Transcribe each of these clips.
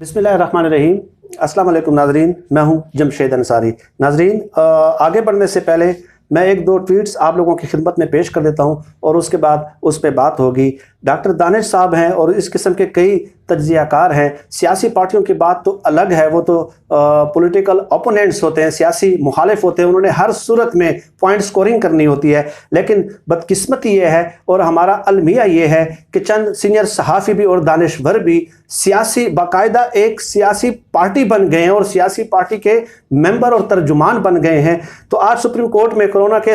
बिस्मिल्लाहिर्रहमानिर्रहीम। अस्सलाम वालेकुम नाजरीन, मैं हूं जमशेद अंसारी। नाजरीन, आगे बढ़ने से पहले मैं एक दो ट्वीट्स आप लोगों की खिदमत में पेश कर देता हूं और उसके बाद उस पर बात होगी। डॉक्टर दानिश साहब हैं और इस किस्म के कई तज्जियाकार हैं। सियासी पार्टियों की बात तो अलग है, वो तो पॉलिटिकल ओपोनेंट्स होते हैं, सियासी मुखालिफ होते हैं, उन्होंने हर सूरत में पॉइंट स्कोरिंग करनी होती है। लेकिन बदकिस्मती ये है और हमारा अलमिया ये है कि चंद सीनियर सहाफ़ी भी और दानिशवर भी सियासी बाकायदा एक सियासी पार्टी बन गए हैं और सियासी पार्टी के मेंबर और तर्जुमान बन गए हैं। तो आज सुप्रीम कोर्ट में कोरोना के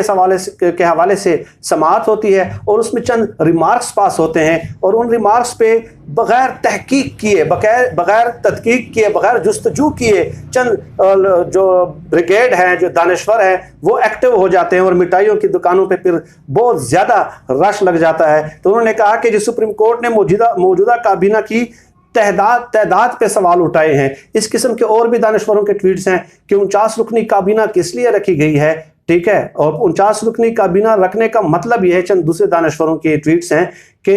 हवाले से समाअत होती है और उसमें चंद रिमार्क्स पास होते हैं और उन रिमार्क्स पे बगैर तहकीक किए, बगैर तदकीक किए, बगैर जुस्तजू किए चंद जो ब्रिगेड हैं, जो दानिशवर हैं, वो एक्टिव हो जाते हैं और मिठाइयों की दुकानों पे फिर बहुत ज़्यादा रश लग जाता है। तो उन्होंने कहा कि जो सुप्रीम कोर्ट ने मौजूदा काबीना की तहदाद पे सवाल उठाए हैं। इस किस्म के और भी दानिशवरों के ट्वीट्स हैं कि 49 रुकनी काबीना किस लिए रखी गई है, ठीक है। और 49 रुकनी काबीना रखने का मतलब यह है, चंद दूसरे दानिशवरों के ट्वीट्स हैं कि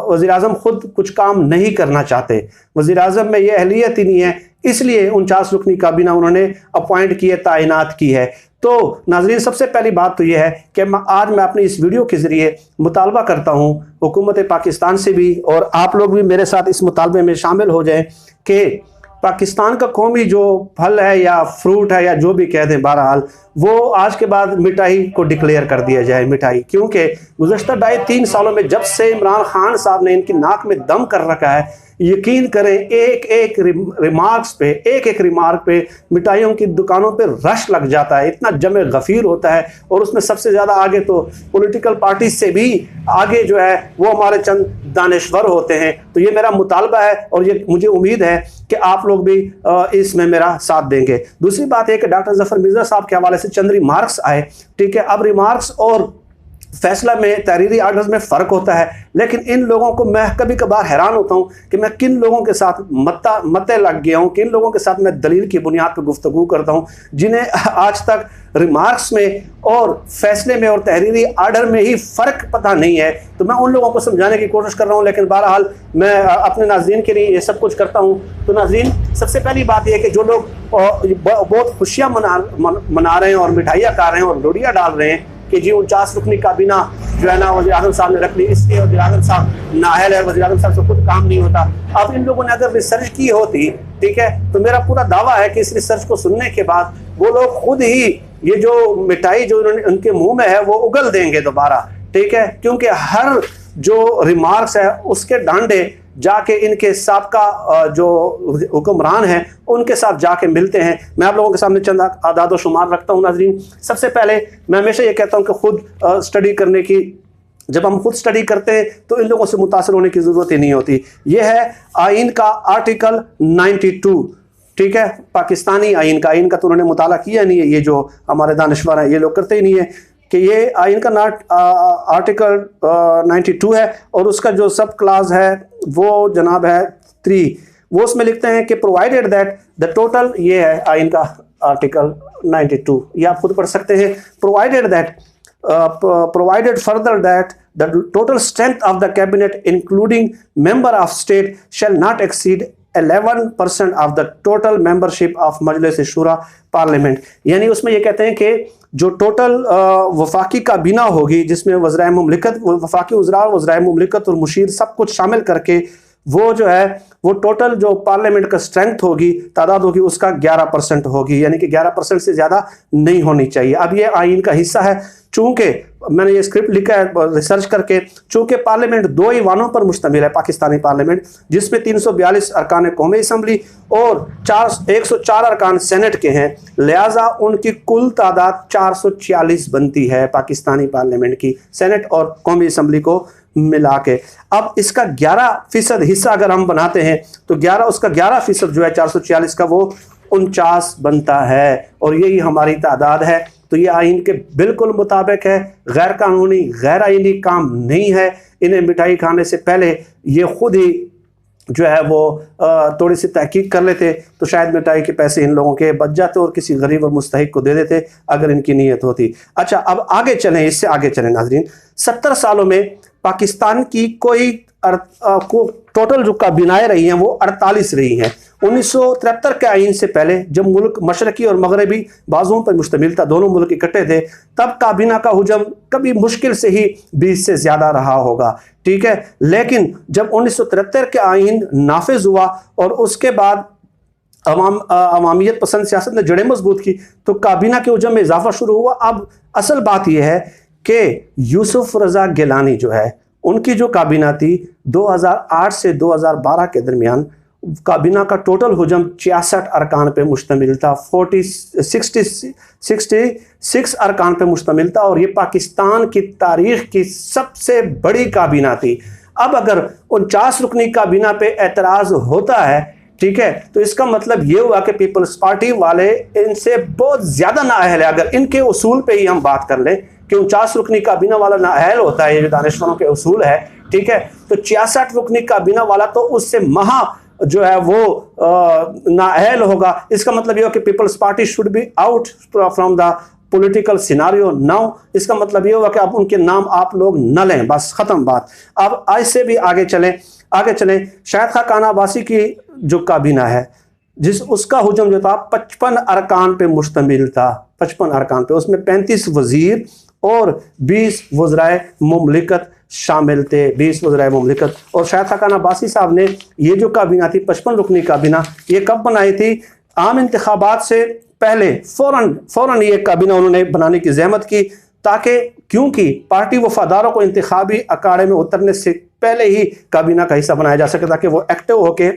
वज़ीर आज़म खुद कुछ काम नहीं करना चाहते, वज़ीर आज़म में यह अहलियत ही नहीं है, इसलिए 49 रुकनी काबीना उन्होंने अपॉइंट की है, तैनात की है। तो नाज़रीन, सबसे पहली बात तो यह है कि आज मैं अपनी इस वीडियो के ज़रिए मुतालबा करता हूँ हुकूमत पाकिस्तान से भी, और आप लोग भी मेरे साथ इस मुतालबे में शामिल हो जाएं कि पाकिस्तान का कौमी जो फल है या फ्रूट है या जो भी कह दें, बहरहाल वो आज के बाद मिठाई को डिक्लेयर कर दिया जाए मिठाई। क्योंकि गुज़श्ता 2.5-3 सालों में जब से इमरान खान साहब ने इनकी नाक में दम कर रखा है, यकीन करें एक एक रिमार्क पे मिठाइयों की दुकानों पे रश लग जाता है, इतना जमे गफ़ीर होता है। और उसमें सबसे ज़्यादा आगे तो पॉलिटिकल पार्टी से भी आगे जो है वो हमारे चंद दानिशवर होते हैं। तो ये मेरा मुतालबा है और ये मुझे उम्मीद है कि आप लोग भी इसमें मेरा साथ देंगे। दूसरी बात है कि डॉक्टर ज़फ़र मिर्ज़ा साहब के हवाले से चंद रिमार्क्स आए, ठीक है। अब रिमार्क्स और फैसला में, तहरीरी आर्डर्स में फ़र्क होता है, लेकिन इन लोगों को मैं कभी कभार हैरान होता हूँ कि मैं किन लोगों के साथ मत्ते लग गया हूँ, किन लोगों के साथ मैं दलील की बुनियाद पर गुफ्तगू करता हूँ, जिन्हें आज तक रिमार्क्स में और फैसले में और तहरीरी आर्डर में ही फ़र्क पता नहीं है। तो मैं उन लोगों को समझाने की कोशिश कर रहा हूँ, लेकिन बहरहाल मैं अपने नाज़रीन के लिए ये सब कुछ करता हूँ। तो नाज़रीन, सबसे पहली बात यह है कि जो लोग बहुत खुशियाँ मना रहे हैं और मिठाइयाँ खा रहे हैं और लोडियाँ डाल रहे हैं कि जी 49 रुकनी काबीना जो है ना वज़ीर आज़म साहब ने रख ली, इसलिए वज़ीर आज़म साहब नाअहल है, वज़ीर आज़म साहब से खुद काम नहीं होता। अब इन लोगों ने अगर रिसर्च की होती, ठीक है, तो मेरा पूरा दावा है कि इस रिसर्च को सुनने के बाद वो लोग खुद ही ये जो मिठाई जो उनके मुंह में है वो उगल देंगे दोबारा, ठीक है। क्योंकि हर जो रिमार्क्स है उसके डांडे जाके इनके साबका जो हुक्मरान हैं उनके साथ जाके मिलते हैं। मैं आप लोगों के सामने चंद आदाद व शुमार रखता हूँ नाज़रीन। सबसे पहले मैं हमेशा ये कहता हूँ कि खुद स्टडी करने की, जब हम खुद स्टडी करते हैं तो इन लोगों से मुतासर होने की ज़रूरत ही नहीं होती। यह है आइन का आर्टिकल 92, ठीक है, पाकिस्तानी आइन का तो उन्होंने मुताला किया नहीं है, ये जो हमारे दानिशवर हैं ये लोग करते ही नहीं है कि ये आइन का आर्टिकल 92 है और उसका जो सब क्लास है वो जनाब है 3। वो उसमें लिखते हैं कि प्रोवाइडेड दैट द टोटल, ये है आइन का आर्टिकल 92, ये आप खुद पढ़ सकते हैं। Provided further that the total strength of the cabinet including member of state shall not exceed 11% of the total membership of Majlis Shura parliament. यानी उसमें ये कहते हैं कि जो टोटल वफाकी काबीना होगी, जिसमें वज़राए मुमलिकत, वफाकी वज़रा, वज़राए मुमलिकत और मुशीर सब कुछ शामिल करके वो जो है वो टोटल जो पार्लियामेंट का स्ट्रेंथ होगी, तादाद होगी, उसका 11% होगी, यानी कि 11% से ज़्यादा नहीं होनी चाहिए। अब ये आइन का हिस्सा है, चूँकि मैंने ये स्क्रिप्ट लिखा है रिसर्च करके, चूँकि पार्लियामेंट 2 ईवानों पर मुश्तमिल है, पाकिस्तानी पार्लियामेंट, जिसमें 342 अरकान कौमी असम्बली और 104 अरकान सेनेट के हैं, लिहाजा उनकी कुल तादाद 446 बनती है पाकिस्तानी पार्लियामेंट की, सेनेट और कौमी असम्बली को मिला के। अब इसका 11% हिस्सा अगर हम बनाते हैं तो 11% जो है 446 का वो 49 बनता है और यही हमारी तादाद है। तो ये आइन के बिल्कुल मुताबिक है, गैर कानूनी गैर आइनी काम नहीं है। इन्हें मिठाई खाने से पहले ये खुद ही जो है वो थोड़ी सी तहकीक कर लेते तो शायद मिठाई के पैसे इन लोगों के बच जाते और किसी गरीब और मुस्तहिक को दे देते अगर इनकी नीयत होती। अच्छा, अब आगे चलें, इससे आगे चलें नाजरीन। 70 सालों में पाकिस्तान की कोई को टोटल जो काबीनाएं रही हैं वो 48 रही हैं। 1973 के आईन से पहले जब मुल्क मशरकी और मगरबी बाजुओं पर मुश्तमिल था, दोनों मुल्क इकट्ठे थे, तब काबीना का हुजम कभी मुश्किल से ही 20 से ज़्यादा रहा होगा, ठीक है। लेकिन जब 1973 के आईन नाफिज हुआ और उसके बाद अवामियत पसंद सियासत ने जड़ें मजबूत की तो काबीना के हुजम में इजाफा शुरू हुआ। अब असल बात यह है कि यूसुफ रजा गिलानी जो है, उनकी जो काबीना थी 2008 से 2012 के दरमियान, काबीना का टोटल हुजम 66 अरकान पे मुश्तमिल था, 66 अरकान पे मुश्तमिल था, और ये पाकिस्तान की तारीख की सबसे बड़ी काबीना थी। अब अगर 49 रुकनी काबीना पे एतराज़ होता है, ठीक है, तो इसका मतलब ये हुआ कि पीपल्स पार्टी वाले इनसे बहुत ज़्यादा नाअहल है। अगर इनके उसूल पे ही हम बात कर लें कि 49 रुकनी काबीना वाला नाअहल होता है, ये जो दानिशवरों के उसूल है, ठीक है, तो 66 रुकनी काबीना वाला तो उससे महा जो है वो नाअहल होगा। इसका मतलब ये हो कि people's party should be out from the political scenario now. इसका मतलब ये होगा कि अब उनके नाम आप लोग न लें, बस ख़त्म बात। अब आज से भी आगे चलें शाहिद खान अब्बासी की जो काबीना है, उसका हुजम जो था 55 अरकान पे मुश्तमिल था, 55 अरकान पे, उसमें 35 वजीर और 20 वज़राए मुमलिकत शामिल थे, 20 वज़राए मुमलिकत। और शाहिद खान अब्बासी साहब ने ये जो काबीना थी 55 रुकनी काबीना, ये कब बनाई थी? आम इंतखाबात से पहले फ़ौरन ये काबीना उन्होंने बनाने की जहमत की, ताकि क्योंकि पार्टी वफादारों को इंतखाबी अखाड़े में उतरने से पहले ही काबीना का हिस्सा बनाया जा सके, ताकि वो एक्टिव होकर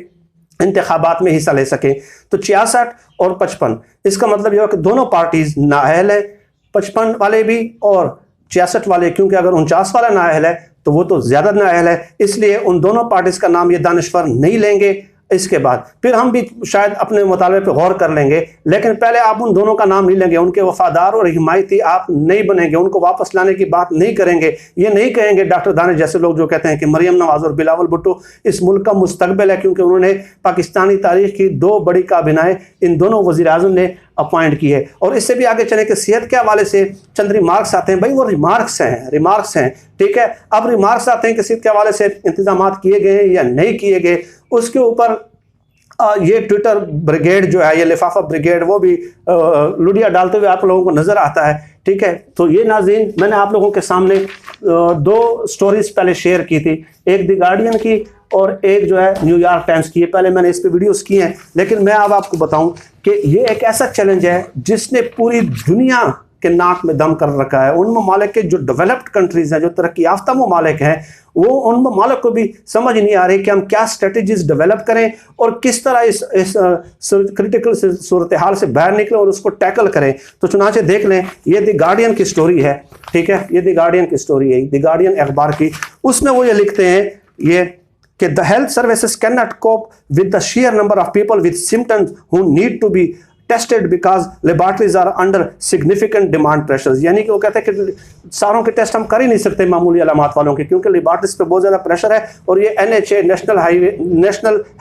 इंतखाबात में हिस्सा ले सकें। तो 66 और 55, इसका मतलब यह है कि दोनों पार्टीज नाअहल है, 55 वाले भी और 66 वाले, क्योंकि अगर 49 वाला नाअहल है तो वो तो ज़्यादा नाअहल है, इसलिए उन दोनों पार्टीज का नाम ये दानिशवर नहीं लेंगे। इसके बाद फिर हम भी शायद अपने मुतालबे पे गौर कर लेंगे, लेकिन पहले आप उन दोनों का नाम नहीं लेंगे, उनके वफादार और हिमायती आप नहीं बनेंगे, उनको वापस लाने की बात नहीं करेंगे। ये नहीं कहेंगे डॉक्टर दानिश जैसे लोग जो कहते हैं कि मरियम नवाज और बिलावल भुट्टो इस मुल्क का मुस्तकबिल है, क्योंकि उन्होंने पाकिस्तानी तारीख की 2 बड़ी काबीनाएं इन दोनों वज़ीर आज़म ने अपॉइंट की है। और इससे भी आगे चले कि सेहत के हवाले से चंद रिमार्क्स आते हैं, भाई वो रिमार्क्स हैं, ठीक है। अब रिमार्क्स आते हैं कि सेहत के हवाले से इंतजाम किए गए या नहीं किए गए, उसके ऊपर ये ट्विटर ब्रिगेड जो है, ये लिफाफा ब्रिगेड, वो भी लुडिया डालते हुए आप लोगों को नज़र आता है, ठीक है। तो ये नाज़रीन, मैंने आप लोगों के सामने 2 स्टोरीज पहले शेयर की थी, एक द गार्डियन की और एक जो है न्यूयॉर्क टाइम्स की। पहले मैंने इस पे वीडियोस की हैं, लेकिन मैं अब आपको बताऊं कि ये एक ऐसा चैलेंज है जिसने पूरी दुनिया के नाक में दम कर रखा है। उन ममालिक के जो डेवलप्ड कंट्रीज़ हैं, जो तरक्की याफ्ता ममालिक हैं, वो उन ममालिक को भी समझ नहीं आ रही कि हम क्या स्ट्रेटजीज डेवलप करें और किस तरह इस क्रिटिकल सूरत हाल से बाहर निकलें और उसको टैकल करें। तो चुनाचे देख लें, ये द गार्डियन की स्टोरी है, ठीक है, ये द गार्डियन की स्टोरी है, द गार्डियन अखबार की। उसमें वो ये लिखते हैं ये कि the health services can not cope with the sheer number of people with symptoms who need to be tested because laboratories are under significant demand pressures. यानी कि वो कहते हैं कि सारों के टेस्ट हम कर ही नहीं सकते मामूली अलामात वालों के, क्योंकि लेबॉर्ट्रीज पे बहुत ज़्यादा प्रेशर है। और ये NHA नेशनल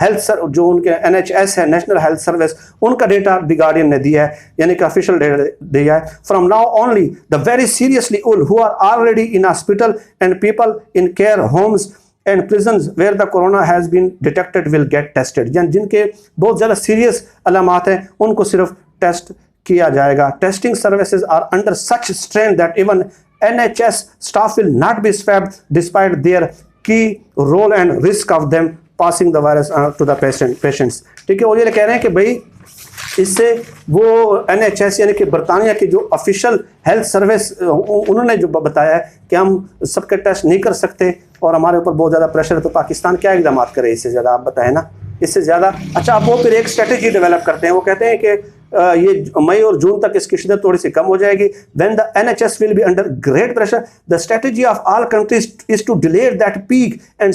हेल्थ जो उनके NHS है, नेशनल हेल्थ सर्विस, उनका डेटा द गार्डियन ने दिया है, यानी कि ऑफिशियल डेटा दिया है। From now only the very seriously ill who are already in hospital and people in care homes and prisons where the corona has been detected will get tested। जिनके बहुत ज़्यादा सीरियस अलामात हैं उनको सिर्फ test किया जाएगा। Testing services are under such strain that even NHS staff will not be swabbed despite their key role and risk of them passing the virus to the patients। ठीक है, वो ये कह रहे हैं कि भाई इससे वो NHS यानी कि बरतानिया की जो ऑफिशियल हेल्थ सर्विस, उन्होंने जो बताया है कि हम सबके टेस्ट नहीं कर सकते और हमारे ऊपर बहुत ज़्यादा प्रेशर है, तो पाकिस्तान क्या इकदाम करे इससे ज़्यादा, आप बताएं ना, इससे ज़्यादा। अच्छा, आप वो फिर एक स्ट्रेटजी डेवलप करते हैं, वो कहते हैं कि ये मई और जून तक इसकी शिद्दत थोड़ी सी कम हो जाएगी। When the NHS will be under great pressure the strategy of all countries is to delay that peak and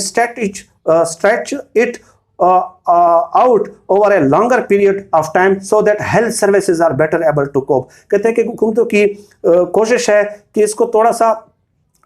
stretch it out over a longer period of time so that health services are better able to cope। कहते हैं कि हुकूमतों की कोशिश है कि इसको थोड़ा सा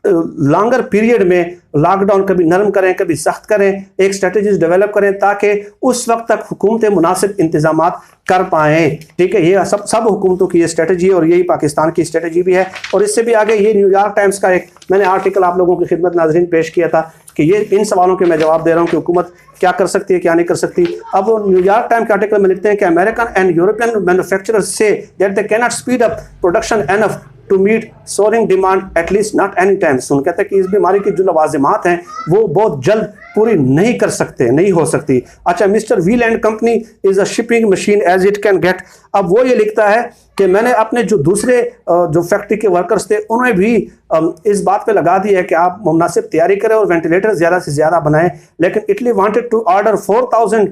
लॉन्गर पीरियड में लॉकडाउन कभी नरम करें कभी सख्त करें, एक स्ट्रेटजीज डेवलप करें ताकि उस वक्त तक हुकूमतें मुनासिब इंतजाम कर पाएँ। ठीक है, ये सब हुकूमतों की ये स्ट्रेटजी है और यही पाकिस्तान की स्ट्रेटजी भी है। और इससे भी आगे ये न्यूयॉर्क टाइम्स का एक मैंने आर्टिकल आप लोगों की खिदमत नाज़रीन पेश किया था कि ये इन सवालों के मैं जवाब दे रहा हूँ कि हुकूमत क्या कर सकती है, क्या नहीं कर सकती। अब वो न्यूयॉर्क टाइम के आर्टिकल में लिखते हैं कि अमेरिकन एंड यूरोपियन मैन्युफैक्चरर्स से that they can not speed up production enough to meet soaring demand at least not any time soon. कहते हैं कि इस बीमारी की जो लवाजिमात हैं वो बहुत जल्द पूरी नहीं कर सकते, नहीं हो सकती। अच्छा, mister Wheel and company is a shipping machine as it can get. अब वो ये लिखता है कि मैंने अपने जो दूसरे जो फैक्ट्री के वर्कर्स थे उन्हें भी इस बात पे लगा दिया है कि आप मुनासिब तैयारी करें और वेंटिलेटर ज़्यादा से ज़्यादा बनाएं, लेकिन Italy wanted to order 4000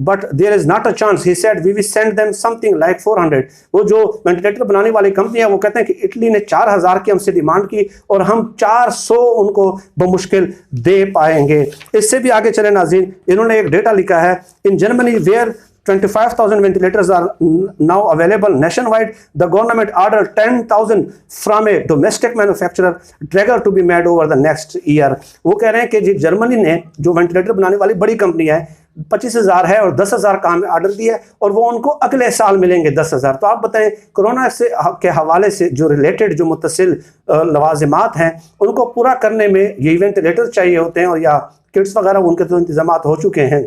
but there is not a chance, he said we will send them something like 400। वो जो वेंटिलेटर बनाने वाली कंपनी है वो कहते हैं कि इटली ने 4000 की हमसे डिमांड की और हम 400 उनको बमुश्किल दे पाएंगे। इससे भी आगे चले नाज़रीन, इन्होंने एक डेटा लिखा है, in Germany where 25,000 ventilators are now available nationwide. The government ordered 10,000 from a domestic manufacturer trigger to be made over the next year. वो कह रहे हैं कि जी जर्मनी ने जो वेंटिलेटर बनाने वाली बड़ी कंपनी है 25,000 है और 10,000 का हमें ऑर्डर दिया है और वो उनको अगले साल मिलेंगे 10,000। तो आप बताएं कोरोना से के हवाले से जो रिलेटेड जो मुत्तसिल लवाजिमात हैं उनको पूरा करने में ये वेंटिलेटर चाहिए होते हैं और या किट्स वगैरह उनके तो इंतजाम हो चुके हैं।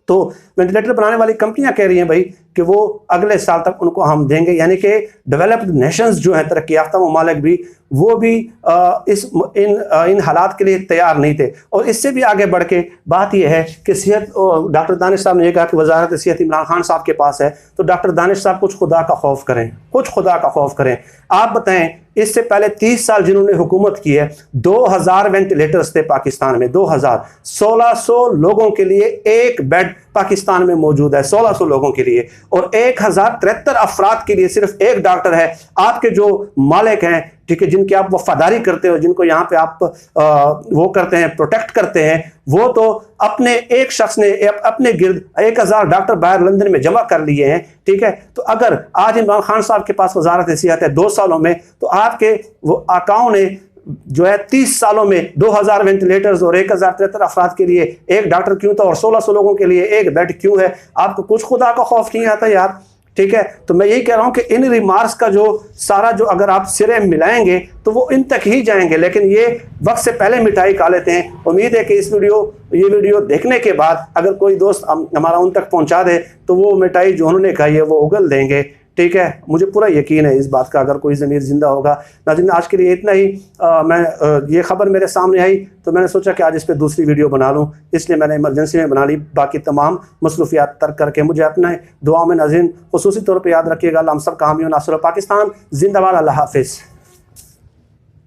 तो वेंटिलेटर बनाने वाली कंपनियां कह रही हैं भाई कि वो अगले साल तक उनको हम देंगे, यानी कि डेवलप्ड नेशंस जो हैं तरक्की याफ्ता ममालिक भी वो भी इन हालात के लिए तैयार नहीं थे। और इससे भी आगे बढ़ के बात यह है कि सेहत, डॉक्टर दानिश साहब ने यह कहा कि वजारत सेहत इमरान खान साहब के पास है, तो डॉक्टर दानिश साहब कुछ खुदा का खौफ करें, कुछ खुदा का खौफ करें। आप बताएं इससे पहले 30 साल जिन्होंने हुकूमत की है 2000 वेंटिलेटर्स थे पाकिस्तान में, 2000, 1600 लोगों के लिए एक बेड पाकिस्तान में मौजूद है, 1600 लोगों के लिए, और 1073 अफराद के लिए सिर्फ एक डॉक्टर है। आपके जो मालिक हैं, ठीक है, जिनकी आप वफादारी करते हो, जिनको यहाँ पे आप वो करते हैं, प्रोटेक्ट करते हैं, वो तो अपने एक शख्स ने अपने गिर्द 1000 डॉक्टर बाहर लंदन में जमा कर लिए हैं। ठीक है, तो अगर आज इमरान खान साहब के पास वजारत सेहत है 2 सालों में, तो आपके वो आकाओं ने जो है 30 सालों में 2000 वेंटिलेटर्स और 1073 अफराद के लिए एक डॉक्टर क्यों था और 1600 लोगों के लिए एक बेड क्यों है? आपको कुछ खुदा का खौफ नहीं आता यार? ठीक है, तो मैं यही कह रहा हूं कि इन रिमार्क्स का जो सारा जो अगर आप सिरे मिलाएंगे तो वो इन तक ही जाएंगे, लेकिन ये वक्त से पहले मिठाई खा लेते हैं। उम्मीद है कि ये वीडियो देखने के बाद अगर कोई दोस्त हमारा उन तक पहुंचा दे तो वो मिठाई जो उन्होंने खाई है वो उगल देंगे। ठीक है, मुझे पूरा यकीन है इस बात का, अगर कोई ज़मीर ज़िंदा होगा। नाज़रीन, आज के लिए इतना ही। ये ख़बर मेरे सामने आई तो मैंने सोचा कि आज इस पर दूसरी वीडियो बना लूँ, इसलिए मैंने इमरजेंसी में बना ली। बाकी तमाम मसरूफियात तर्क करके मुझे अपने दुआ में नाज़रीन खुसूसी तौर पर याद रखिएगा। अल्लाह हम सब का हामी व नासिर पाकिस्तान जिंदाबाद। अल्लाह हाफिज़।